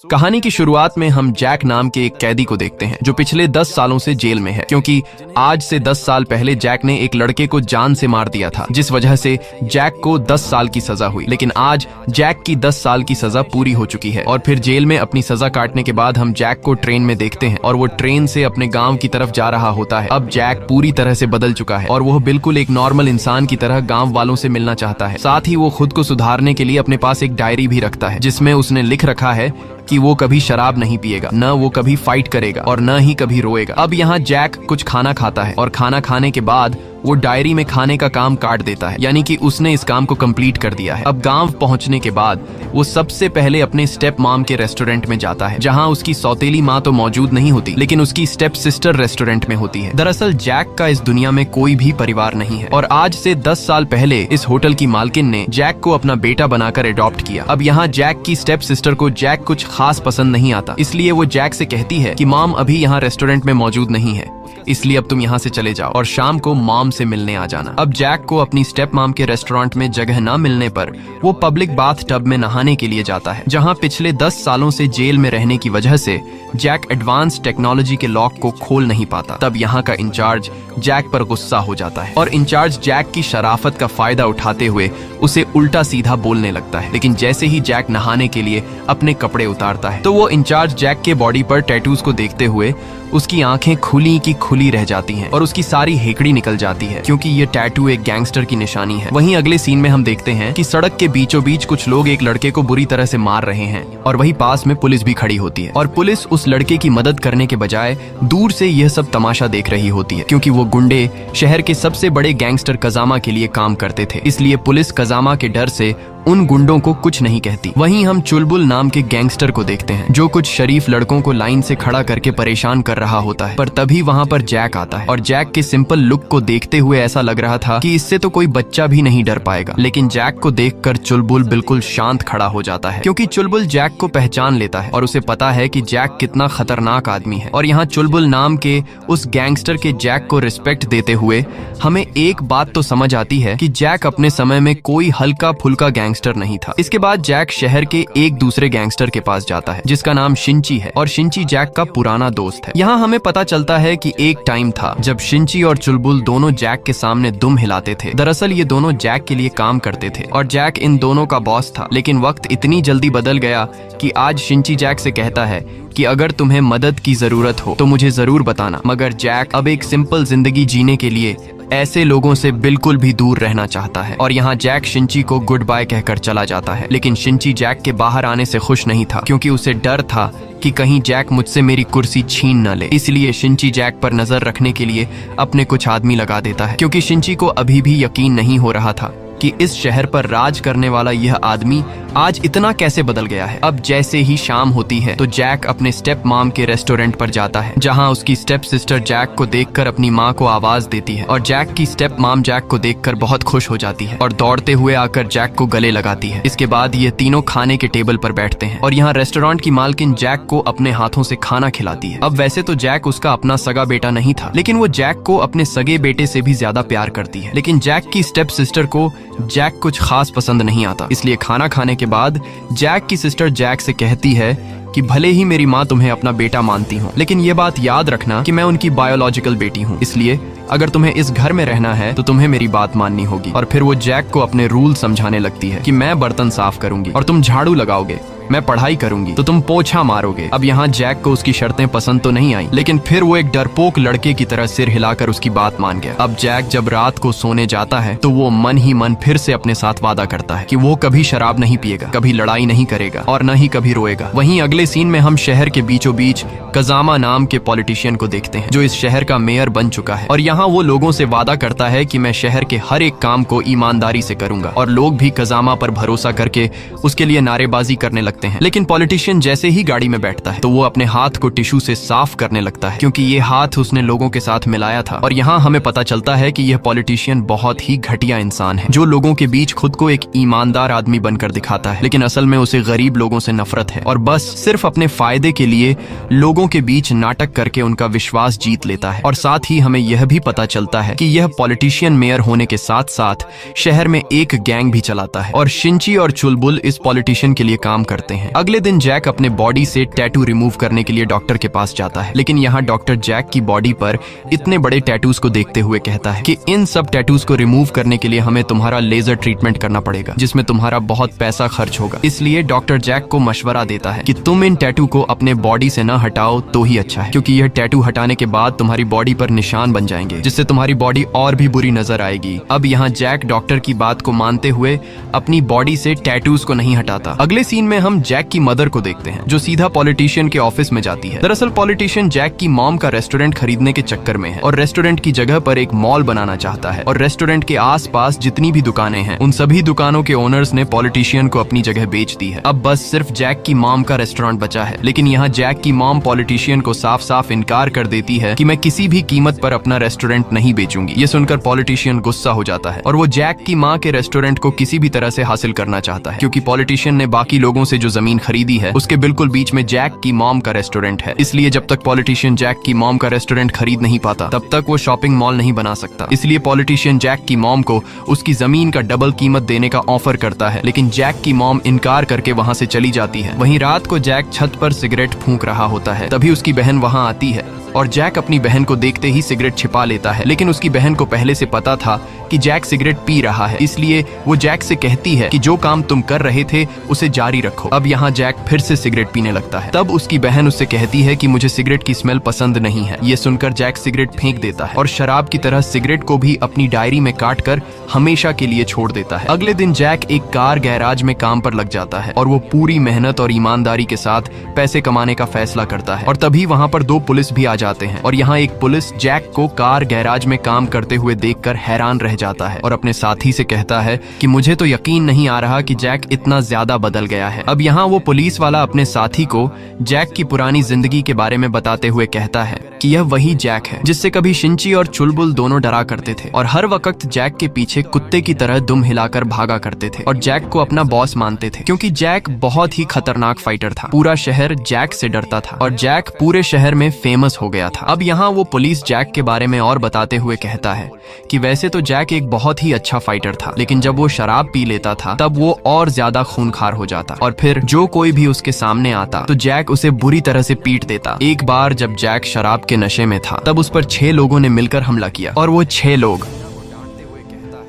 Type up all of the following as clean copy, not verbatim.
कहानी की शुरुआत में हम जैक नाम के एक कैदी को देखते हैं जो पिछले 10 सालों से जेल में है, क्योंकि आज से 10 साल पहले जैक ने एक लड़के को जान से मार दिया था, जिस वजह से जैक को 10 साल की सजा हुई। लेकिन आज जैक की 10 साल की सजा पूरी हो चुकी है और फिर जेल में अपनी सजा काटने के बाद हम जैक को ट्रेन में देखते हैं और वो ट्रेन से अपने गाँव की तरफ जा रहा होता है। अब जैक पूरी तरह से बदल चुका है और वो बिल्कुल एक नॉर्मल इंसान की तरह गाँव वालों से मिलना चाहता है। साथ ही वो खुद को सुधारने के लिए अपने पास एक डायरी भी रखता है जिसमें उसने लिख रखा है कि वो कभी शराब नहीं पिएगा, न वो कभी फाइट करेगा और न ही कभी रोएगा। अब यहाँ जैक कुछ खाना खाता है और खाना खाने के बाद वो डायरी में खाने का काम काट देता है, यानी कि उसने इस काम को कंप्लीट कर दिया है। अब गांव पहुंचने के बाद वो सबसे पहले अपने स्टेप मॉम के रेस्टोरेंट में जाता है, जहां उसकी सौतेली माँ तो मौजूद नहीं होती, लेकिन उसकी स्टेप सिस्टर रेस्टोरेंट में होती है। दरअसल जैक का इस दुनिया में कोई भी परिवार नहीं है और आज से 10 साल पहले इस होटल की मालकिन ने जैक को अपना बेटा बनाकर अडॉप्ट किया। अब यहाँ जैक की स्टेप सिस्टर को जैक कुछ खास पसंद नहीं आता, इसलिए वो जैक से कहती है कि मॉम अभी यहाँ रेस्टोरेंट में मौजूद नहीं है, इसलिए अब तुम यहाँ से चले जाओ और शाम को मॉम से मिलने आ जाना। अब जैक को अपनी स्टेप मॉम के रेस्टोरेंट में जगह न मिलने पर वो पब्लिक बाथ टब में नहाने के लिए जाता है, जहाँ पिछले 10 सालों से जेल में रहने की वजह से जैक एडवांस टेक्नोलॉजी के लॉक को खोल नहीं पाता। तब यहाँ का इंचार्ज जैक पर गुस्सा हो जाता है और इंचार्ज जैक की शराफत का फायदा उठाते हुए उसे उल्टा सीधा बोलने लगता है। लेकिन जैसे ही जैक नहाने के लिए अपने कपड़े उतारता है तो वो इंचार्ज जैक के बॉडी पर टैटूज को देखते हुए उसकी आंखें खुली की खुली रह जाती हैं और उसकी सारी हेकड़ी निकल जाती है, क्योंकि ये टैटू एक गैंगस्टर की निशानी है। वहीं अगले सीन में हम देखते हैं कि सड़क के बीचों बीच कुछ लोग एक लड़के को बुरी तरह से मार रहे हैं और वहीं पास में पुलिस भी खड़ी होती है और पुलिस उस लड़के की मदद करने के बजाय दूर से यह सब तमाशा देख रही होती है, क्योंकि वो गुंडे शहर के सबसे बड़े गैंगस्टर कजामा के लिए काम करते थे, इसलिए पुलिस कजामा के डर से उन गुंडों को कुछ नहीं कहती। वहीं हम चुलबुल नाम के गैंगस्टर को देखते हैं जो कुछ शरीफ लड़कों को लाइन से खड़ा करके परेशान कर रहा होता है, पर तभी वहां पर जैक आता है और जैक के सिंपल लुक को देखते हुए ऐसा लग रहा था कि इससे तो कोई बच्चा भी नहीं डर पाएगा। लेकिन जैक को देखकर चुलबुल बिल्कुल शांत खड़ा हो जाता है, क्योंकि चुलबुल जैक को पहचान लेता है और उसे पता है कि जैक कितना खतरनाक आदमी है। और यहाँ चुलबुल नाम के उस गैंगस्टर के जैक को रिस्पेक्ट देते हुए हमें एक बात तो समझ आती है कि जैक अपने समय में कोई हल्का फुल्का गैंगस्टर नहीं था। इसके बाद जैक शहर के एक दूसरे गैंगस्टर के पास जाता है जिसका नाम शिंची है और शिंची जैक का पुराना दोस्त है। यहाँ हमें पता चलता है कि एक टाइम था जब शिंची और चुलबुल दोनों जैक के सामने दुम हिलाते थे। दरअसल ये दोनों जैक के लिए काम करते थे और जैक इन दोनों का बॉस था। लेकिन वक्त इतनी जल्दी बदल गया कि आज शिंची जैक से कहता है कि अगर तुम्हें मदद की जरूरत हो तो मुझे जरूर बताना, मगर जैक अब एक सिंपल जिंदगी जीने के लिए ऐसे लोगों से बिल्कुल भी दूर रहना चाहता है। और यहाँ जैक शिंची को गुड बाय कहकर चला जाता है। लेकिन शिंची जैक के बाहर आने से खुश नहीं था, क्योंकि उसे डर था कि कहीं जैक मुझसे मेरी कुर्सी छीन न ले। इसलिए शिंची जैक पर नजर रखने के लिए अपने कुछ आदमी लगा देता है, क्योंकि शिंची को अभी भी यकीन नहीं हो रहा था कि इस शहर पर राज करने वाला यह आदमी आज इतना कैसे बदल गया है। अब जैसे ही शाम होती है तो जैक अपने स्टेप मॉम के रेस्टोरेंट पर जाता है, जहां उसकी स्टेप सिस्टर जैक को देखकर अपनी माँ को आवाज देती है और जैक की स्टेप मॉम जैक को देखकर बहुत खुश हो जाती है और दौड़ते हुए आकर जैक को गले लगाती है। इसके बाद ये तीनों खाने के टेबल पर बैठते हैं और यहाँ रेस्टोरेंट की मालकिन जैक को अपने हाथों से खाना खिलाती है। अब वैसे तो जैक उसका अपना सगा बेटा नहीं था, लेकिन वो जैक को अपने सगे बेटे से भी ज्यादा प्यार करती है। लेकिन जैक की स्टेप सिस्टर को जैक कुछ खास पसंद नहीं आता, इसलिए खाना खाने के बाद जैक की सिस्टर जैक से कहती है कि भले ही मेरी माँ तुम्हें अपना बेटा मानती हो, लेकिन ये बात याद रखना कि मैं उनकी बायोलॉजिकल बेटी हूँ, इसलिए अगर तुम्हें इस घर में रहना है तो तुम्हें मेरी बात माननी होगी। और फिर वो जैक को अपने रूल समझाने लगती है कि मैं बर्तन साफ करूंगी और तुम झाड़ू लगाओगे, मैं पढ़ाई करूंगी तो तुम पोछा मारोगे। अब यहाँ जैक को उसकी शर्तें पसंद तो नहीं आई, लेकिन फिर वो एक डरपोक लड़के की तरह सिर हिलाकर उसकी बात मान गया। अब जैक जब रात को सोने जाता है तो वो मन ही मन फिर से अपने साथ वादा करता है कि वो कभी शराब नहीं पिएगा, कभी लड़ाई नहीं करेगा और न ही कभी रोएगा। वहीं अगले सीन में हम शहर के बीचों बीच कजामा नाम के पॉलिटिशियन को देखते हैं जो इस शहर का मेयर बन चुका है और यहाँ वो लोगों से वादा करता है कि मैं शहर के हर एक काम को ईमानदारी से करूंगा और लोग भी कजामा पर भरोसा करके उसके लिए नारेबाजी करने लगते हैं। लेकिन पॉलिटिशियन जैसे ही गाड़ी में बैठता है तो वो अपने हाथ को टिश्यू से साफ करने लगता है, क्योंकि ये हाथ उसने लोगों के साथ मिलाया था। और यहाँ हमें पता चलता है कि यह पॉलिटिशियन बहुत ही घटिया इंसान है जो लोगों के बीच खुद को एक ईमानदार आदमी बनकर दिखाता है, लेकिन असल में उसे गरीब लोगों से नफरत है और बस सिर्फ अपने फायदे के लिए लोगों के बीच नाटक करके उनका विश्वास जीत लेता है। और साथ ही हमें यह भी पता चलता है कि यह पॉलिटिशियन मेयर होने के साथ साथ शहर में एक गैंग भी चलाता है और शिंची और चुलबुल इस पॉलिटिशियन के लिए काम करते जाते हैं। अगले दिन जैक अपने बॉडी से टैटू रिमूव करने के लिए डॉक्टर के पास जाता है, लेकिन यहाँ डॉक्टर जैक की बॉडी पर इतने बड़े टैटूज को देखते हुए कहता है कि इन सब टैटूज को रिमूव करने के लिए हमें तुम्हारा लेजर ट्रीटमेंट करना पड़ेगा, जिसमें तुम्हारा बहुत पैसा खर्च होगा। इसलिए डॉक्टर जैक को मशवरा देता है कि तुम इन टैटू को अपने बॉडी से ना हटाओ तो ही अच्छा है, क्योंकि यह टैटू हटाने के बाद तुम्हारी बॉडी पर निशान बन जाएंगे, जिससे तुम्हारी बॉडी और भी बुरी नजर आएगी। अब यहाँ जैक डॉक्टर की बात को मानते हुए अपनी बॉडी से टैटूज को नहीं हटाता। अगले सीन में हम जैक की मदर को देखते हैं, जो सीधा पॉलिटिशियन के ऑफिस में जाती है। दरअसल पॉलिटिशियन जैक की मॉम का रेस्टोरेंट खरीदने के चक्कर में है और रेस्टोरेंट की जगह पर एक मॉल बनाना चाहता है, और रेस्टोरेंट के आसपास जितनी भी दुकानें हैं उन सभी दुकानों के ओनर्स ने पॉलिटिशियन को अपनी जगह बेच दी है। अब बस सिर्फ जैक की मॉम का रेस्टोरेंट बचा है, लेकिन यहाँ जैक की मॉम पॉलिटिशियन को साफ साफ इनकार कर देती है कि मैं किसी भी कीमत पर अपना रेस्टोरेंट नहीं बेचूंगी। ये सुनकर पॉलिटिशियन गुस्सा हो जाता है और वो जैक की माँ के रेस्टोरेंट को किसी भी तरह से हासिल करना चाहता है, क्योंकि पॉलिटिशियन ने बाकी लोगों से जो जमीन खरीदी है उसके बिल्कुल बीच में जैक की मॉम का रेस्टोरेंट है। इसलिए जब तक पॉलिटिशियन जैक की मॉम का रेस्टोरेंट खरीद नहीं पाता तब तक वो शॉपिंग मॉल नहीं बना सकता। इसलिए पॉलिटिशियन जैक की मॉम को उसकी जमीन का डबल कीमत देने का ऑफर करता है, लेकिन जैक की मॉम इनकार करके वहाँ से चली जाती है। वहीं रात को जैक छत पर सिगरेट फूंक रहा होता है, तभी उसकी बहन वहाँ आती है और जैक अपनी बहन को देखते ही सिगरेट छिपा लेता है, लेकिन उसकी बहन को पहले से पता था कि जैक सिगरेट पी रहा है, इसलिए वो जैक से कहती है कि जो काम तुम कर रहे थे उसे जारी रखो। अब यहाँ जैक फिर से सिगरेट पीने लगता है। तब उसकी बहन उससे कहती है कि मुझे सिगरेट की स्मेल पसंद नहीं है। ये सुनकर जैक सिगरेट फेंक देता है और शराब की तरह सिगरेट को भी अपनी डायरी में काट कर हमेशा के लिए छोड़ देता है। अगले दिन जैक एक कार गैराज में काम पर लग जाता है और वो पूरी मेहनत और ईमानदारी के साथ पैसे कमाने का फैसला करता है। और तभी वहाँ पर 2 पुलिस भी आ जाते हैं और यहाँ एक पुलिस जैक को कार गैराज में काम करते हुए देखकर हैरान रह जाता है और अपने साथी से कहता है कि मुझे तो यकीन नहीं आ रहा कि जैक इतना ज्यादा बदल गया है। अब यहाँ वो पुलिस वाला अपने साथी को जैक की पुरानी जिंदगी के बारे में बताते हुए कहता है कि यह वही जैक है जिससे कभी शिंची और चुलबुल दोनों डरा करते थे और हर वक्त जैक के पीछे कुत्ते की तरह दुम हिलाकर भागा करते थे और जैक को अपना बॉस मानते थे, क्योंकि जैक बहुत ही खतरनाक फाइटर था। पूरा शहर जैक से डरता था और जैक पूरे शहर में फेमस हो गया था। अब यहाँ वो पुलिस जैक के बारे में और बताते हुए कहता है कि वैसे तो जैक एक बहुत ही अच्छा फाइटर था, लेकिन जब वो शराब पी लेता था तब वो और ज्यादा खूंखार हो जाता और फिर जो कोई भी उसके सामने आता तो जैक उसे बुरी तरह से पीट देता। एक बार जब जैक शराब के नशे में था तब उस पर 6 लोगों ने मिलकर हमला किया और वो 6 लोग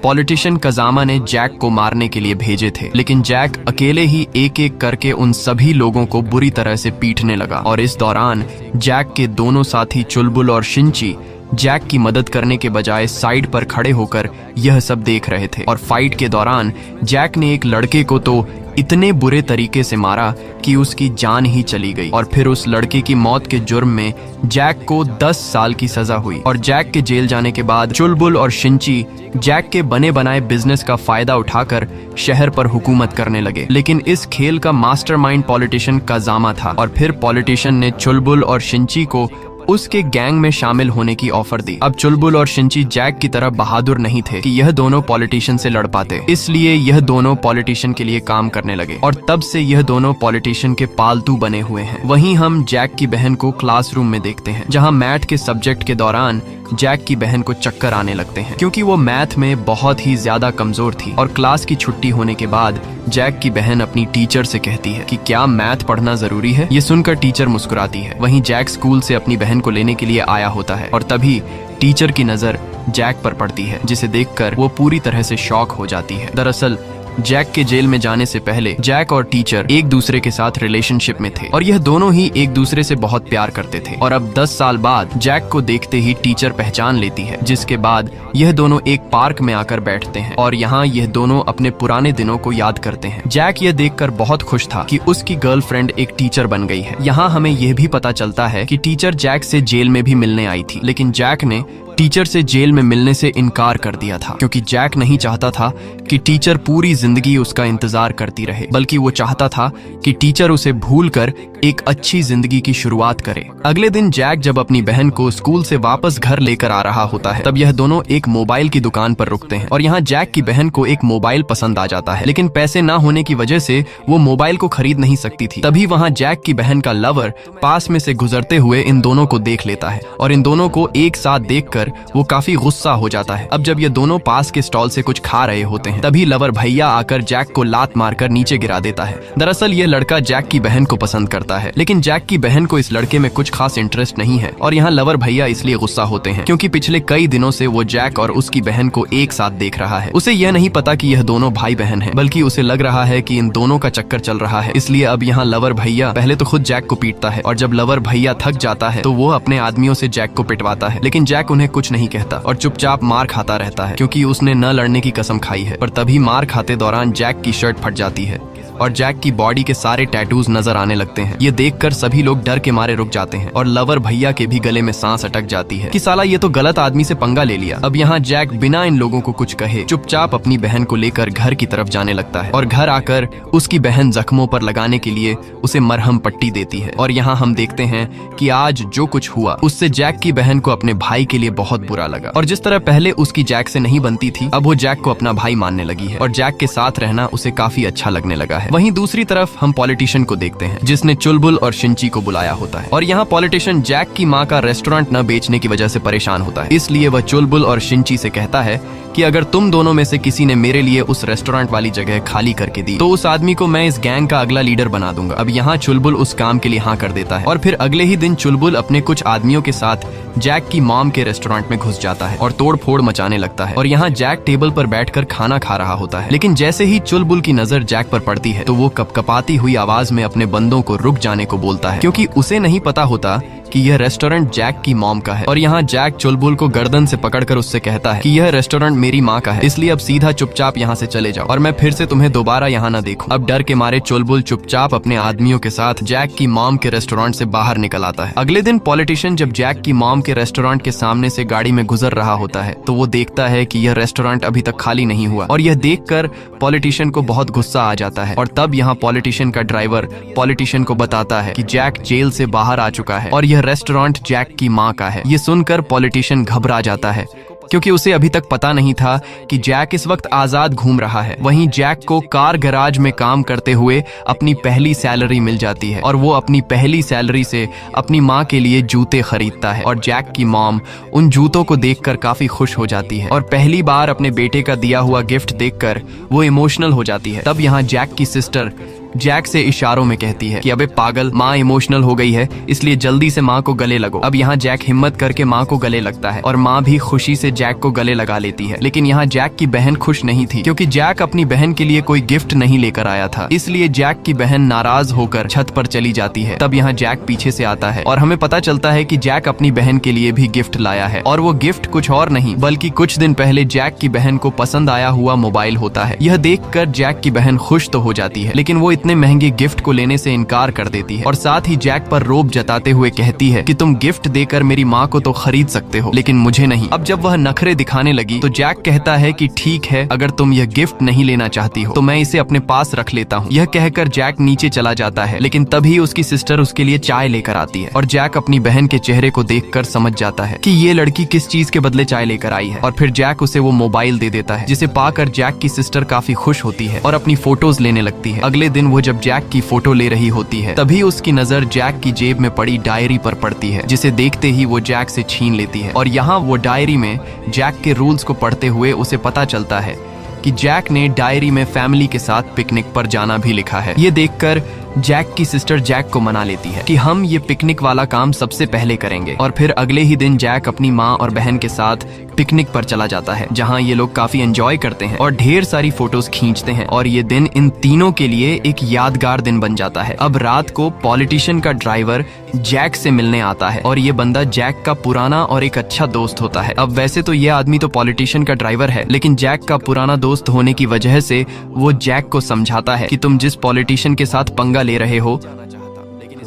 पॉलिटिशियन कजामा ने जैक को मारने के लिए भेजे थे, लेकिन जैक अकेले ही एक एक करके उन सभी लोगों को बुरी तरह से पीटने लगा। और इस दौरान जैक के दोनों साथी चुलबुल और शिंची जैक की मदद करने के बजाय साइड पर खड़े होकर यह सब देख रहे थे। और फाइट के दौरान जैक ने एक लड़के को तो इतने बुरे तरीके से मारा कि उसकी जान ही चली गई और फिर उस लड़के की मौत के जुर्म में जैक को 10 साल की सजा हुई। और जैक के जेल जाने के बाद चुलबुल और शिंची जैक के बने बनाए बिजनेस का फायदा उठाकर शहर पर हुकूमत करने लगे, लेकिन इस खेल का मास्टरमाइंड पॉलिटिशियन कजामा था। और फिर पॉलिटिशियन ने चुलबुल और शिंची को उसके गैंग में शामिल होने की ऑफर दी। अब चुलबुल और शिंची जैक की तरह बहादुर नहीं थे कि यह दोनों पॉलिटिशियन से लड़ पाते, इसलिए यह दोनों पॉलिटिशियन के लिए काम करने लगे और तब से यह दोनों पॉलिटिशियन के पालतू बने हुए हैं। वहीं हम जैक की बहन को क्लासरूम में देखते हैं, जहां मैथ के सब्जेक्ट के दौरान जैक की बहन को चक्कर आने लगते हैं, क्योंकि वो मैथ में बहुत ही ज्यादा कमजोर थी। और क्लास की छुट्टी होने के बाद जैक की बहन अपनी टीचर से कहती है कि क्या मैथ पढ़ना जरूरी है। ये सुनकर टीचर मुस्कुराती है। वहीं जैक स्कूल से अपनी बहन को लेने के लिए आया होता है और तभी टीचर की नजर जैक पर पड़ती है, जिसे देखकर वो पूरी तरह से शॉक हो जाती है। दरअसल जैक के जेल में जाने से पहले जैक और टीचर एक दूसरे के साथ रिलेशनशिप में थे और यह दोनों ही एक दूसरे से बहुत प्यार करते थे। और अब 10 साल बाद जैक को देखते ही टीचर पहचान लेती है, जिसके बाद यह दोनों एक पार्क में आकर बैठते हैं और यहाँ यह दोनों अपने पुराने दिनों को याद करते हैं। जैक यह देखकर बहुत खुश था कि उसकी गर्लफ्रेंड एक टीचर बन गई है। यहाँ हमें यह भी पता चलता है कि टीचर जैक से जेल में भी मिलने आई थी, लेकिन जैक ने टीचर से जेल में मिलने से इनकार कर दिया था, क्योंकि जैक नहीं चाहता था कि टीचर पूरी जिंदगी उसका इंतजार करती रहे, बल्कि वो चाहता था कि टीचर उसे भूलकर एक अच्छी जिंदगी की शुरुआत करे। अगले दिन जैक जब अपनी बहन को स्कूल से वापस घर लेकर आ रहा होता है, तब यह दोनों एक मोबाइल की दुकान पर रुकते हैं और यहाँ जैक की बहन को एक मोबाइल पसंद आ जाता है, लेकिन पैसे ना होने की वजह से वो मोबाइल को खरीद नहीं सकती थी। तभी वहाँ जैक की बहन का लवर पास में से गुजरते हुए इन दोनों को देख लेता है और इन दोनों को एक साथ देखकर देखकर वो काफी गुस्सा हो जाता है। अब जब ये दोनों पास के स्टॉल से कुछ खा रहे होते हैं तभी लवर भैया आकर जैक को लात मारकर नीचे गिरा देता है। दरअसल ये लड़का जैक की बहन को पसंद करता है, लेकिन जैक की बहन को इस लड़के में कुछ खास इंटरेस्ट नहीं है और यहाँ लवर भैया इसलिए गुस्सा होते हैं क्योंकि पिछले कई दिनों से वो जैक और उसकी बहन को एक साथ देख रहा है। उसे यह नहीं पता कि यह दोनों भाई बहन हैं, बल्कि उसे लग रहा है कि इन दोनों का चक्कर चल रहा है। इसलिए अब यहाँ लवर भैया पहले तो खुद जैक को पीटता है और जब लवर भैया थक जाता है तो वो अपने आदमियों से जैक को पिटवाता है, लेकिन जैक उन्हें कुछ नहीं कहता और चुपचाप मार खाता रहता है क्योंकि उसने न लड़ने की कसम खाई है। पर तभी मार खाते दौरान जैक की शर्ट फट जाती है और जैक की बॉडी के सारे टैटूज नजर आने लगते हैं। ये देखकर सभी लोग डर के मारे रुक जाते हैं और लवर भैया के भी गले में सांस अटक जाती है कि साला ये तो गलत आदमी से पंगा ले लिया। अब यहाँ जैक बिना इन लोगों को कुछ कहे चुपचाप अपनी बहन को लेकर घर की तरफ जाने लगता है और घर आकर उसकी बहन जख्मों पर लगाने के लिए उसे मरहम पट्टी देती है। और यहाँ हम देखते हैं कि आज जो कुछ हुआ उससे जैक की बहन को अपने भाई के लिए बहुत बुरा लगा और जिस तरह पहले उसकी जैक से नहीं बनती थी अब वो जैक को अपना भाई मानने लगी है और जैक के साथ रहना उसे काफी अच्छा लगने लगा है। वहीं दूसरी तरफ हम पॉलिटिशियन को देखते हैं जिसने चुलबुल और शिंची को बुलाया होता है और यहाँ पॉलिटिशियन जैक की माँ का रेस्टोरेंट न बेचने की वजह से परेशान होता है। इसलिए वह चुलबुल और शिंची से कहता है कि अगर तुम दोनों में से किसी ने मेरे लिए उस रेस्टोरेंट वाली जगह खाली करके दी तो उस आदमी को मैं इस गैंग का अगला लीडर बना दूंगा। अब यहाँ चुलबुल उस काम के लिए हाँ कर देता है और फिर अगले ही दिन चुलबुल अपने कुछ आदमियों के साथ जैक की मॉम के रेस्टोरेंट में घुस जाता है और तोड़ फोड़ मचाने लगता है और यहाँ जैक टेबल पर बैठकर खाना खा रहा होता है, लेकिन जैसे ही चुलबुल की नजर जैक पर पड़ती है तो वो कपकपाती हुई आवाज में अपने बंदों को रुक जाने को बोलता है क्योंकि उसे नहीं पता होता कि यह रेस्टोरेंट जैक की मॉम का है। और यहाँ जैक चुलबुल को गर्दन से पकड़कर उससे कहता है कि यह रेस्टोरेंट मेरी माँ का है, इसलिए अब सीधा चुपचाप यहाँ से चले जाओ और मैं फिर से तुम्हें दोबारा यहाँ न देखूं। अब डर के मारे चुलबुल चुपचाप अपने आदमियों के साथ जैक की मॉम के रेस्टोरेंट से बाहर निकल आता है। अगले दिन पॉलिटिशियन जब जैक की मॉम के रेस्टोरेंट के सामने से गाड़ी में गुजर रहा होता है तो वो देखता है कि यह रेस्टोरेंट अभी तक खाली नहीं हुआ और यह देखकर पॉलिटिशियन को बहुत गुस्सा आ जाता है और तब यहाँ पॉलिटिशियन का ड्राइवर पॉलिटिशियन को बताता है कि जैक जेल से बाहर आ चुका है और यह रेस्टोरेंट जैक की माँ का है। ये सुनकर पॉलिटिशियन घबरा जाता है क्योंकि उसे अभी तक पता नहीं था कि जैक इस वक्त आजाद घूम रहा है। वहीं जैक को कार गैराज में काम करते हुए अपनी पहली सैलरी मिल जाती है और वो अपनी पहली सैलरी से अपनी माँ के लिए जूते खरीदता है और जैक की मॉम उन जूतों को देखकर काफी खुश हो जाती है और पहली बार अपने बेटे का दिया हुआ गिफ्ट देखकर वो इमोशनल हो जाती है। तब यहाँ जैक की सिस्टर जैक से इशारों में कहती है कि अबे पागल, माँ इमोशनल हो गई है इसलिए जल्दी से माँ को गले लगो। अब यहाँ जैक हिम्मत करके माँ को गले लगता है और माँ भी खुशी से जैक को गले लगा लेती है, लेकिन यहाँ जैक की बहन खुश नहीं थी क्योंकि जैक अपनी बहन के लिए कोई गिफ्ट नहीं लेकर आया था। इसलिए जैक की बहन नाराज होकर छत पर चली जाती है। तब यहाँ जैक पीछे से आता है और हमें पता चलता है कि जैक अपनी बहन के लिए भी गिफ्ट लाया है और वो गिफ्ट कुछ और नहीं बल्कि कुछ दिन पहले जैक की बहन को पसंद आया हुआ मोबाइल होता है। यह देखकर जैक की बहन खुश तो हो जाती है, लेकिन वो इतने महंगे गिफ्ट को लेने से इनकार कर देती है और साथ ही जैक पर रोब जताते हुए कहती है कि तुम गिफ्ट देकर मेरी माँ को तो खरीद सकते हो लेकिन मुझे नहीं। अब जब वह नखरे दिखाने लगी तो जैक कहता है कि ठीक है, अगर तुम यह गिफ्ट नहीं लेना चाहती हो तो मैं इसे अपने पास रख लेता हूँ। यह कहकर जैक नीचे चला जाता है, लेकिन तभी उसकी सिस्टर उसके लिए चाय लेकर आती है और जैक अपनी बहन के चेहरे को देखकर समझ जाता है कि ये लड़की किस चीज के बदले चाय लेकर आई है और फिर जैक उसे वो मोबाइल दे देता है, जिसे पाकर जैक की सिस्टर काफी खुश होती है और अपनी फोटोज लेने लगती है। अगले दिन वो जब जैक की फोटो ले रही होती है तभी उसकी नजर जैक की जेब में पड़ी डायरी पर पड़ती है, जिसे देखते ही वो जैक से छीन लेती है और यहाँ वो डायरी में जैक के रूल्स को पढ़ते हुए उसे पता चलता है कि जैक ने डायरी में फैमिली के साथ पिकनिक पर जाना भी लिखा है। ये देखकर जैक की सिस्टर जैक को मना लेती है कि हम ये पिकनिक वाला काम सबसे पहले करेंगे और फिर अगले ही दिन जैक अपनी माँ और बहन के साथ पिकनिक पर चला जाता है, जहाँ ये लोग काफी एंजॉय करते हैं और ढेर सारी फोटोज खींचते हैं और ये दिन इन तीनों के लिए एक यादगार दिन बन जाता है। अब रात को पॉलिटिशियन का ड्राइवर जैक से मिलने आता है और ये बंदा जैक का पुराना और एक अच्छा दोस्त होता है। अब वैसे तो ये आदमी तो पॉलिटिशियन का ड्राइवर है, लेकिन जैक का पुराना दोस्त होने की वजह से वो जैक को समझाता है कि तुम जिस पॉलिटिशियन के साथ पंगा ले रहे हो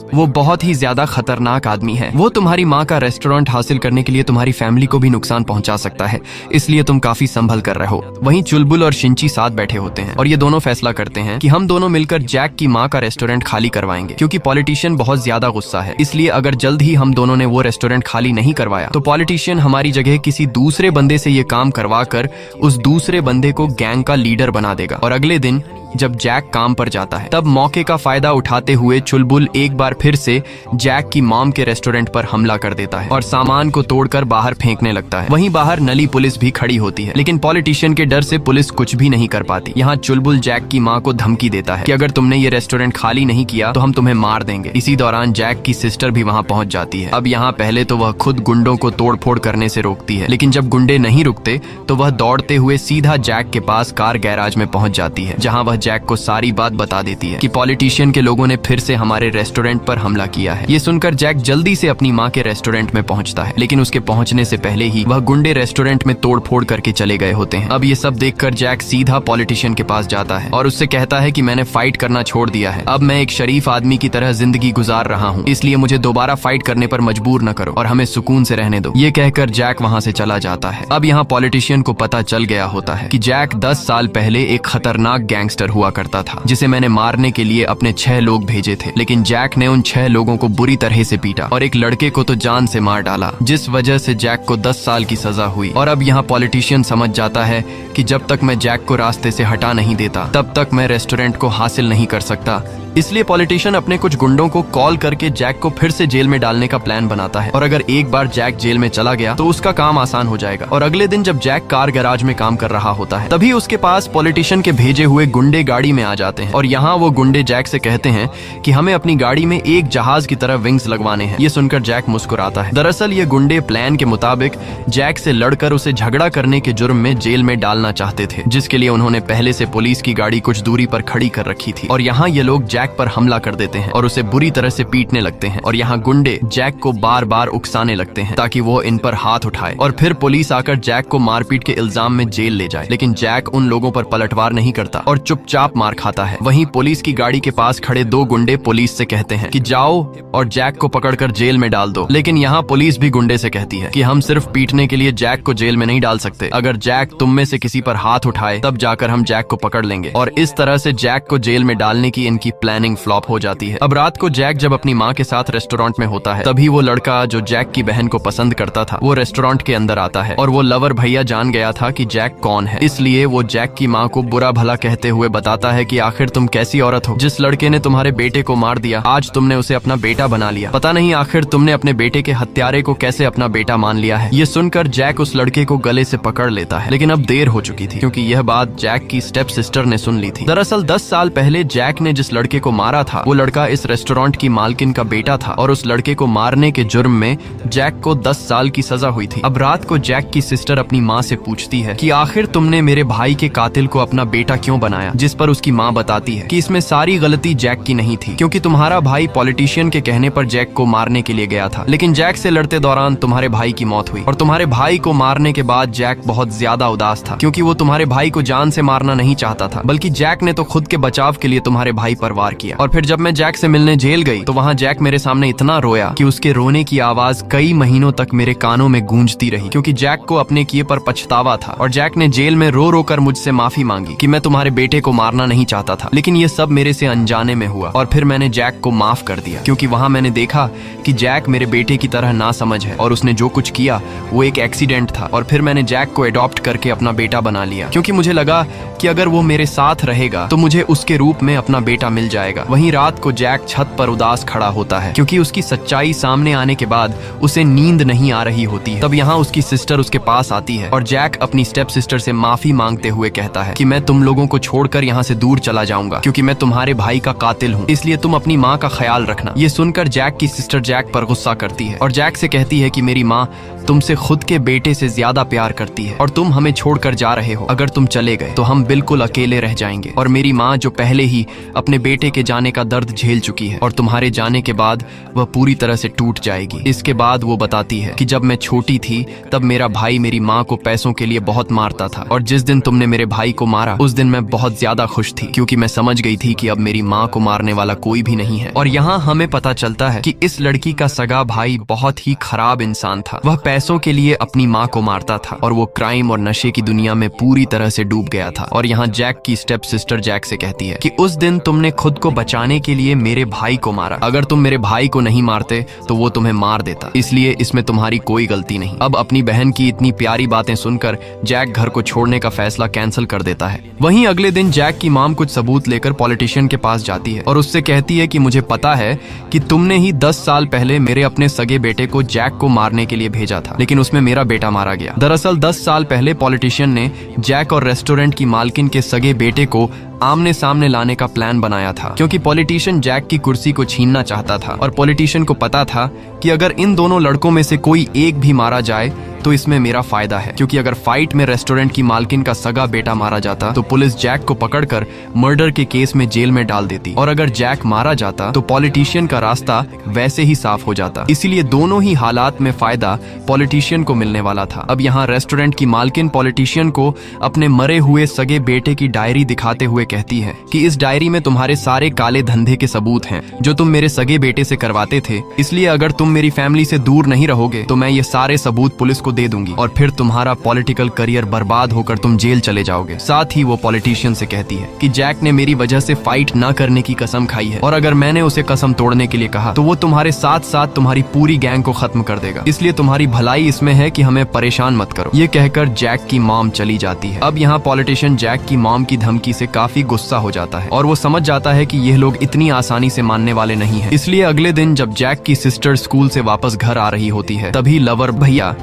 वो बहुत ही ज्यादा खतरनाक आदमी है। वो तुम्हारी माँ का रेस्टोरेंट हासिल करने के लिए तुम्हारी फैमिली को भी नुकसान पहुंचा सकता है, इसलिए तुम काफी संभल कर रहे हो। वहीं चुलबुल और शिंची साथ बैठे होते हैं और ये दोनों फैसला करते हैं कि हम दोनों मिलकर जैक की माँ का रेस्टोरेंट खाली करवाएंगे, क्योंकि पॉलिटिशियन बहुत ज्यादा गुस्सा है। इसलिए अगर जल्द ही हम दोनों ने वो रेस्टोरेंट खाली नहीं करवाया तो पॉलिटिशियन हमारी जगह किसी दूसरे बंदे से ये काम करवा कर उस दूसरे बंदे को गैंग का लीडर बना देगा और अगले दिन जब जैक काम पर जाता है। तब मौके का फायदा उठाते हुए चुलबुल एक बार फिर से जैक की मॉम के रेस्टोरेंट पर हमला कर देता है और सामान को तोड़कर बाहर फेंकने लगता है। वहीं बाहर नली पुलिस भी खड़ी होती है, लेकिन पॉलिटिशियन के डर से पुलिस कुछ भी नहीं कर पाती। यहाँ चुलबुल जैक की माँ को धमकी देता है कि अगर तुमने ये रेस्टोरेंट खाली नहीं किया तो हम तुम्हें मार देंगे। इसी दौरान जैक की सिस्टर भी वहाँ पहुँच जाती है। अब यहाँ पहले तो वह खुद गुंडों को तोड़फोड़ करने से रोकती है, लेकिन जब गुंडे नहीं रुकते तो वह दौड़ते हुए सीधा जैक के पास कार गैराज में पहुंच जाती है, जहां वह जैक को सारी बात बता देती है कि पॉलिटिशियन के लोगों ने फिर से हमारे रेस्टोरेंट पर हमला किया है। ये सुनकर जैक जल्दी से अपनी माँ के रेस्टोरेंट में पहुंचता है, लेकिन उसके पहुंचने से पहले ही वह गुंडे रेस्टोरेंट में तोड़फोड़ करके चले गए होते हैं। अब ये सब देखकर जैक सीधा पॉलिटिशियन के पास जाता है और उससे कहता है कि मैंने फाइट करना छोड़ दिया है, अब मैं एक शरीफ आदमी की तरह जिंदगी गुजार रहा हूँ, इसलिए मुझे दोबारा फाइट करने पर मजबूर न करो और हमें सुकून से रहने दो। ये कहकर जैक वहाँ से चला जाता है। अब यहाँ पॉलिटिशियन को पता चल गया होता है कि जैक 10 साल पहले एक खतरनाक गैंगस्टर हुआ करता था, जिसे मैंने मारने के लिए अपने 6 लोग भेजे थे, लेकिन जैक ने उन 6 लोगों को बुरी तरह से पीटा और एक लड़के को तो जान से मार डाला, जिस वजह से जैक को 10 साल की सजा हुई। और अब यहाँ पॉलिटिशियन समझ जाता है कि जब तक मैं जैक को रास्ते से हटा नहीं देता तब तक मैं रेस्टोरेंट को हासिल नहीं कर सकता। इसलिए पॉलिटिशियन अपने कुछ गुंडों को कॉल करके जैक को फिर से जेल में डालने का प्लान बनाता है, और अगर एक बार जैक जेल में चला गया तो उसका काम आसान हो जाएगा। और अगले दिन जब जैक कार गैराज में काम कर रहा होता है, तभी उसके पास पॉलिटिशियन के भेजे हुए गुंडे गाड़ी में आ जाते हैं और यहाँ वो गुंडे जैक से कहते हैं कि हमें अपनी गाड़ी में एक जहाज की तरह विंग्स लगवाने हैं। ये सुनकर जैक मुस्कुराता है। दरअसल ये गुंडे प्लान के मुताबिक जैक से लड़कर उसे झगड़ा करने के जुर्म में जेल में डालना चाहते थे, जिसके लिए उन्होंने पहले से पुलिस की गाड़ी कुछ दूरी पर खड़ी कर रखी थी। और यहाँ ये लोग जैक पर हमला कर देते हैं और उसे बुरी तरह से पीटने लगते हैं। और यहाँ गुंडे जैक को बार बार उकसाने लगते हैं ताकि वो इन पर हाथ उठाए, और फिर पुलिस आकर जैक को मारपीट के इल्जाम में जेल ले जाए। लेकिन जैक उन लोगों पर पलटवार नहीं करता और चुपचाप मार खाता है। वहीं पुलिस की गाड़ी के पास खड़े 2 गुंडे पुलिस से कहते हैं कि जाओ और जैक को पकड़कर जेल में डाल दो। लेकिन यहाँ पुलिस भी गुंडे से कहती है कि हम सिर्फ पीटने के लिए जैक को जेल में नहीं डाल सकते, अगर जैक तुम में से किसी पर हाथ उठाए तब जाकर हम जैक को पकड़ लेंगे। और इस तरह से जैक को जेल में डालने की इनकी प्लानिंग फ्लॉप हो जाती है। अब रात को जैक जब अपनी माँ के साथ रेस्टोरेंट में होता है, तभी वो लड़का जो जैक की बहन को पसंद करता था वो रेस्टोरेंट के अंदर आता है, और वो लवर भैया जान गया था कि जैक कौन है, इसलिए वो जैक की माँ को बुरा भला कहते हुए बताता है कि आखिर तुम कैसी औरत हो, जिस लड़के ने तुम्हारे बेटे को मार दिया आज तुमने उसे अपना बेटा बना लिया, पता नहीं आखिर तुमने अपने बेटे के हत्यारे को कैसे अपना बेटा मान लिया है। ये सुनकर जैक उस लड़के को गले से पकड़ लेता है, लेकिन अब देर हो चुकी थी क्योंकि यह बात जैक की स्टेप सिस्टर ने सुन ली थी। दरअसल 10 साल पहले जैक ने जिस लड़के को मारा था वो लड़का इस रेस्टोरेंट की मालकिन का बेटा था, और उस लड़के को मारने के जुर्म में जैक को 10 साल की सजा हुई थी। अब रात को जैक की सिस्टर अपनी माँ से पूछती है कि आखिर तुमने मेरे भाई के कातिल को अपना बेटा क्यों बनाया, जिस पर उसकी माँ बताती है कि इसमें सारी गलती जैक की नहीं थी, क्योंकि तुम्हारा भाई पॉलिटिशियन के कहने पर जैक को मारने के लिए गया था, लेकिन जैक से लड़ते दौरान तुम्हारे भाई की मौत हुई, और तुम्हारे भाई को मारने के बाद जैक बहुत ज्यादा उदास था, क्योंकि वो तुम्हारे भाई को जान से मारना नहीं चाहता था, बल्कि जैक ने तो खुद के बचाव के लिए तुम्हारे भाई पर वार किया। और फिर जब मैं जैक से मिलने जेल गई तो वहाँ जैक मेरे सामने इतना रोया कि उसके रोने की आवाज कई महीनों तक मेरे कानों में गूंजती रही, क्योंकि जैक को अपने किए पर पछतावा था। और जैक ने जेल में रो रो कर मुझसे माफी मांगी कि मैं तुम्हारे बेटे को मारना नहीं चाहता था, लेकिन ये सब मेरे से अनजाने में हुआ, और फिर मैंने जैक को माफ कर दिया, क्योंकि वहाँ मैंने देखा कि जैक मेरे बेटे की तरह ना समझ है और उसने जो कुछ किया वो एक एक्सीडेंट था। और फिर मैंने जैक को अडॉप्ट करके अपना बेटा बना लिया, क्योंकि मुझे लगा कि अगर वो मेरे साथ रहेगा तो मुझे उसके रूप में अपना बेटा मिल जाएगा। वहीं रात को जैक छत पर उदास खड़ा होता है, क्योंकि उसकी सच्चाई सामने आने के बाद उसे नींद नहीं आ रही होती है। तब यहाँ उसकी सिस्टर उसके पास आती है और जैक अपनी स्टेप सिस्टर से माफी मांगते हुए कहता है कि मैं तुम लोगों को छोड़कर यहाँ से दूर चला जाऊंगा, क्योंकि मैं तुम्हारे भाई का कातिल हूँ, इसलिए तुम अपनी माँ का ख्याल रखना। ये सुनकर जैक की सिस्टर जैक पर गुस्सा करती है और जैक से कहती है कि मेरी माँ तुमसे खुद के बेटे से ज्यादा प्यार करती है और तुम हमें छोड़कर जा रहे हो। अगर तुम चले गए तो हम बिल्कुल अकेले रह जाएंगे, और मेरी माँ जो पहले ही अपने बेटे के जाने का दर्द झेल चुकी है और तुम्हारे जाने के बाद वह पूरी तरह से टूट जाएगी। इसके बाद वो बताती है कि जब मैं छोटी थी तब मेरा भाई मेरी माँ को पैसों के लिए बहुत मारता था, और जिस दिन तुमने मेरे भाई को मारा उस दिन मैं बहुत ज्यादा खुश थी, क्योंकि मैं समझ गई थी कि अब मेरी माँ को मारने वाला कोई भी नहीं है। और यहाँ हमें पता चलता है कि इस लड़की का सगा भाई बहुत ही खराब इंसान था। वह पैसों के लिए अपनी माँ को मारता था और वो क्राइम और नशे की दुनिया में पूरी तरह से डूब गया था। और यहाँ जैक की स्टेप सिस्टर जैक से कहती है कि उस दिन तुमने खुद खुद को बचाने के लिए मेरे भाई को मारा। अगर तुम मेरे भाई को नहीं मारते तो वो तुम्हें मार देता, इसलिए इसमें तुम्हारी कोई गलती नहीं। अब अपनी बहन की इतनी प्यारी बातें सुनकर जैक घर को छोड़ने का फैसला कैंसिल कर देता है। वहीं अगले दिन जैक की माम कुछ सबूत लेकर पॉलिटिशियन के पास जाती है और उससे कहती है कि मुझे पता है कि तुमने ही 10 साल पहले मेरे अपने सगे बेटे को जैक को मारने के लिए भेजा था, लेकिन उसमें मेरा बेटा मारा गया। दरअसल 10 साल पहले पॉलिटिशियन ने जैक और रेस्टोरेंट की मालकिन के सगे बेटे को आमने सामने लाने का प्लान बनाया था, क्योंकि पॉलिटिशियन जैक की कुर्सी को छीनना चाहता था और पॉलिटिशियन को पता था कि अगर इन दोनों लड़कों में से कोई एक भी मारा जाए तो इसमें मेरा फायदा है, क्योंकि अगर फाइट में रेस्टोरेंट की मालकिन का सगा बेटा मारा जाता तो पुलिस जैक को पकड़कर मर्डर के केस में जेल में डाल देती, और अगर जैक मारा जाता तो पॉलिटिशियन का रास्ता वैसे ही साफ हो जाता। इसीलिए दोनों ही हालात में फायदा पॉलिटिशियन को मिलने वाला था। अब यहाँ रेस्टोरेंट की मालकिन पॉलिटिशियन को अपने मरे हुए सगे बेटे की डायरी दिखाते हुए कहती है कि इस डायरी में तुम्हारे सारे काले धंधे के सबूत हैं जो तुम मेरे सगे बेटे से करवाते थे, इसलिए अगर तुम मेरी फैमिली से दूर नहीं रहोगे तो मैं ये सारे सबूत पुलिस को दे दूंगी और फिर तुम्हारा पॉलिटिकल करियर बर्बाद होकर तुम जेल चले जाओगे। साथ ही वो पॉलिटिशियन से कहती है कि जैक ने मेरी वजह से फाइट ना करने की कसम खाई है और अगर मैंने उसे कसम तोड़ने के लिए कहा तो वो तुम्हारे साथ साथ तुम्हारी पूरी गैंग को खत्म कर देगा, इसलिए तुम्हारी भलाई इसमें है कि हमें परेशान मत करो। ये कहकर जैक की मॉम चली जाती है। अब यहाँ पॉलिटिशियन जैक की मॉम की धमकी से काफी गुस्सा हो जाता है और वो समझ जाता है कि ये लोग इतनी आसानी से मानने वाले नहीं है। इसलिए अगले दिन जब जैक की सिस्टर स्कूल से वापस घर आ रही होती है तभी लवर भैया,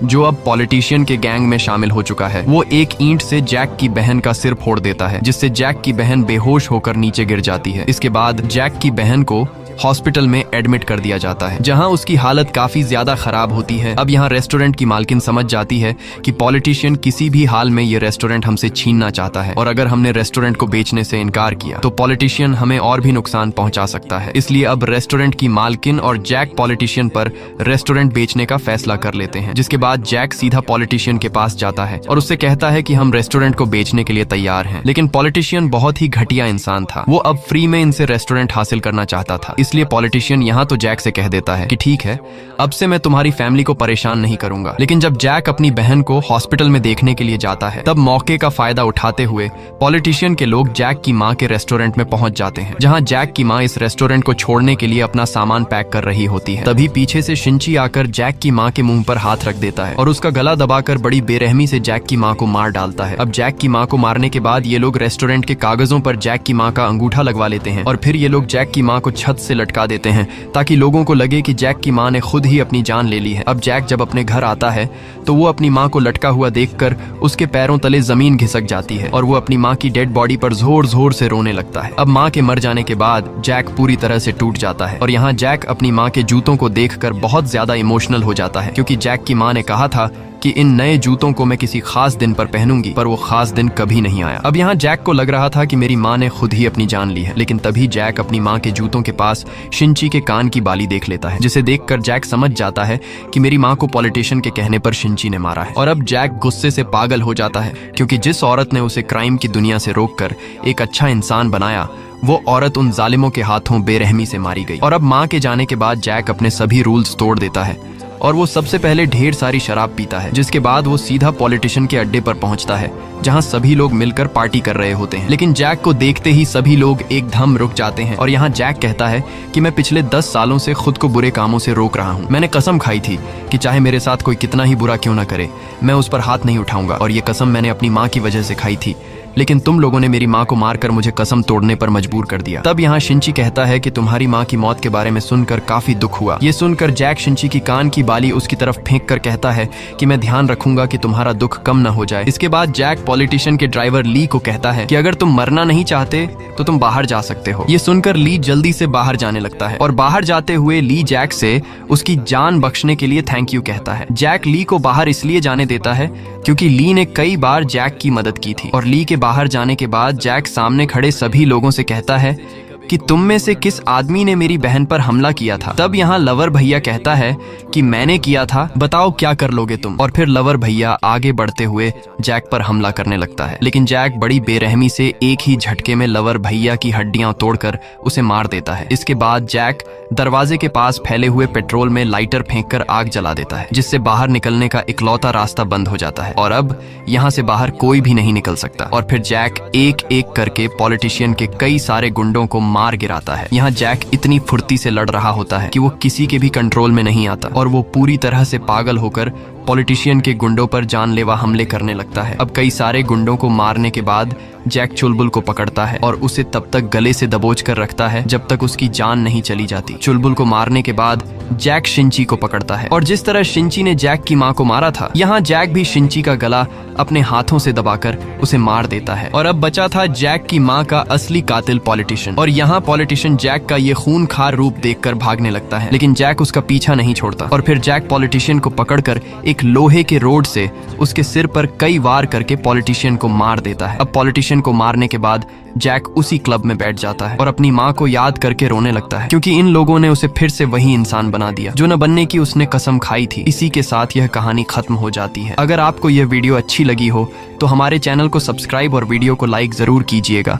जो अब पॉलिटिशियन के गैंग में शामिल हो चुका है, वो एक ईंट से जैक की बहन का सिर फोड़ देता है, जिससे जैक की बहन बेहोश होकर नीचे गिर जाती है। इसके बाद जैक की बहन को हॉस्पिटल में एडमिट कर दिया जाता है, जहां उसकी हालत काफी ज्यादा खराब होती है। अब यहाँ रेस्टोरेंट की मालकिन समझ जाती है कि पॉलिटिशियन किसी भी हाल में ये रेस्टोरेंट हमसे छीनना चाहता है और अगर हमने रेस्टोरेंट को बेचने से इनकार किया तो पॉलिटिशियन हमें और भी नुकसान पहुंचा सकता है। इसलिए अब रेस्टोरेंट की मालकिन और जैक पॉलिटिशियन पर रेस्टोरेंट बेचने का फैसला कर लेते हैं, जिसके बाद जैक सीधा पॉलिटिशियन के पास जाता है और उससे कहता है कि हम रेस्टोरेंट को बेचने के लिए तैयार हैं। लेकिन पॉलिटिशियन बहुत ही घटिया इंसान था, वो अब फ्री में इनसे रेस्टोरेंट हासिल करना चाहता था। इसलिए पॉलिटिशियन यहाँ तो जैक से कह देता है कि ठीक है, अब से मैं तुम्हारी फैमिली को परेशान नहीं करूंगा। लेकिन जब जैक अपनी बहन को हॉस्पिटल में देखने के लिए जाता है तब मौके का फायदा उठाते हुए पॉलिटिशियन के लोग जैक की माँ के रेस्टोरेंट में पहुंच जाते हैं, जहाँ जैक की माँ इस रेस्टोरेंट को छोड़ने के लिए अपना सामान पैक कर रही होती है। तभी पीछे से शिंची आकर जैक की माँ के मुंह पर हाथ रख देता है और उसका गला दबाकर बड़ी बेरहमी से जैक की माँ को मार डालता है। अब जैक की माँ को मारने के बाद ये लोग रेस्टोरेंट के कागजों पर जैक की माँ का अंगूठा लगवा लेते हैं और फिर ये लोग जैक की माँ को छत से लटका देते हैं ताकि लोगों को लगे कि जैक की माँ ने खुद ही अपनी जान ले ली है। अब जैक जब अपने घर आता है तो वो अपनी माँ को लटका हुआ देखकर उसके पैरों तले जमीन घिसक जाती है और वो अपनी माँ की डेड बॉडी पर जोर जोर से रोने लगता है। अब माँ के मर जाने के बाद जैक पूरी तरह से टूट जाता है और यहाँ जैक अपनी माँ के जूतों को देखकर बहुत ज्यादा इमोशनल हो जाता है, क्योंकि जैक की माँ ने कहा था कि इन नए जूतों को मैं किसी खास दिन पर पहनूंगी, पर वो खास दिन कभी नहीं आया। अब यहाँ जैक को लग रहा था कि मेरी माँ ने खुद ही अपनी जान ली है, लेकिन तभी जैक अपनी माँ के जूतों के पास शिंची के कान की बाली देख लेता है, जिसे देखकर जैक समझ जाता है कि मेरी माँ को पॉलिटिशियन के कहने पर शिंची ने मारा है। और अब जैक गुस्से से पागल हो जाता है, क्योंकि जिस औरत ने उसे क्राइम की दुनिया से रोककर एक अच्छा इंसान बनाया, वो औरत उन जालिमों के हाथों बेरहमी से मारी गई। और अब माँ के जाने के बाद जैक अपने सभी रूल्स तोड़ देता है और वो सबसे पहले ढेर सारी शराब पीता है, जिसके बाद वो सीधा पॉलिटिशियन के अड्डे पर पहुंचता है, जहां सभी लोग मिलकर पार्टी कर रहे होते हैं। लेकिन जैक को देखते ही सभी लोग एकदम रुक जाते हैं और यहाँ जैक कहता है कि मैं पिछले 10 सालों से खुद को बुरे कामों से रोक रहा हूँ। मैंने कसम खाई थी कि चाहे मेरे साथ कोई कितना ही बुरा क्यों ना करे, मैं उस पर हाथ नहीं उठाऊंगा, और ये कसम मैंने अपनी माँ की वजह से खाई थी, लेकिन तुम लोगों ने मेरी माँ को मारकर मुझे कसम तोड़ने पर मजबूर कर दिया। तब यहाँ शिंची कहता है कि तुम्हारी माँ की मौत के बारे में सुनकर काफी दुख हुआ। ये सुनकर जैक शिंची की कान की बाली उसकी तरफ फेंक कर कहता है कि मैं ध्यान रखूंगा कि तुम्हारा दुख कम न हो जाए। इसके बाद जैक पॉलिटिशियन के ड्राइवर ली को कहता है कि अगर तुम मरना नहीं चाहते तो तुम बाहर जा सकते हो। ये सुनकर ली जल्दी से बाहर जाने लगता है और बाहर जाते हुए ली जैक से उसकी जान बख्शने के लिए थैंक यू कहता है। जैक ली को बाहर इसलिए जाने देता है क्योंकि ली ने कई बार जैक की मदद की थी, और ली के बाहर जाने के बाद जैक सामने खड़े सभी लोगों से कहता है कि तुम में से किस आदमी ने मेरी बहन पर हमला किया था। तब यहाँ लवर भैया कहता है कि मैंने किया था, बताओ क्या कर लोगे तुम। और फिर लवर भैया आगे बढ़ते हुए जैक पर हमला करने लगता है, लेकिन जैक बड़ी बेरहमी से एक ही झटके में लवर भैया की हड्डियां तोड़कर उसे मार देता है। इसके बाद जैक दरवाजे के पास फैले हुए पेट्रोल में लाइटर फेंककर आग जला देता है, जिससे बाहर निकलने का इकलौता रास्ता बंद हो जाता है और अब यहाँ से बाहर कोई भी नहीं निकल सकता। और फिर जैक एक एक करके पॉलिटिशियन के कई सारे गुंडों को मार गिराता है। यहाँ जैक इतनी फुर्ती से लड़ रहा होता है कि वो किसी के भी कंट्रोल में नहीं आता और वो पूरी तरह से पागल होकर पॉलिटिशियन के गुंडों पर जानलेवा हमले करने लगता है। अब कई सारे गुंडों को मारने के बाद जैक चुलबुल को पकड़ता है और उसे तब तक गले से दबोच कर रखता है जब तक उसकी जान नहीं चली जाती। चुलबुल को मारने के बाद जैक शिंची को पकड़ता है और जिस तरह शिंची ने जैक की मां को मारा था, यहाँ जैक भी शिंची का गला अपने हाथों से दबाकर उसे मार देता है। और अब बचा था जैक की मां का असली कातिल पॉलिटिशियन। और यहाँ पॉलिटिशियन जैक का ये खूनखार रूप देखकर भागने लगता है, लेकिन जैक उसका पीछा नहीं छोड़ता। और फिर जैक पॉलिटिशियन को पकड़कर एक लोहे के रोड से उसके सिर पर कई वार करके पॉलिटिशियन को मार देता है। अब पॉलिटिशियन को मारने के बाद जैक उसी क्लब में बैठ जाता है और अपनी माँ को याद करके रोने लगता है, क्योंकि इन लोगों ने उसे फिर से वही इंसान बना दिया जो न बनने की उसने कसम खाई थी। इसी के साथ यह कहानी खत्म हो जाती है। अगर आपको यह वीडियो अच्छी लगी हो तो हमारे चैनल को सब्सक्राइब और वीडियो को लाइक जरूर कीजिएगा।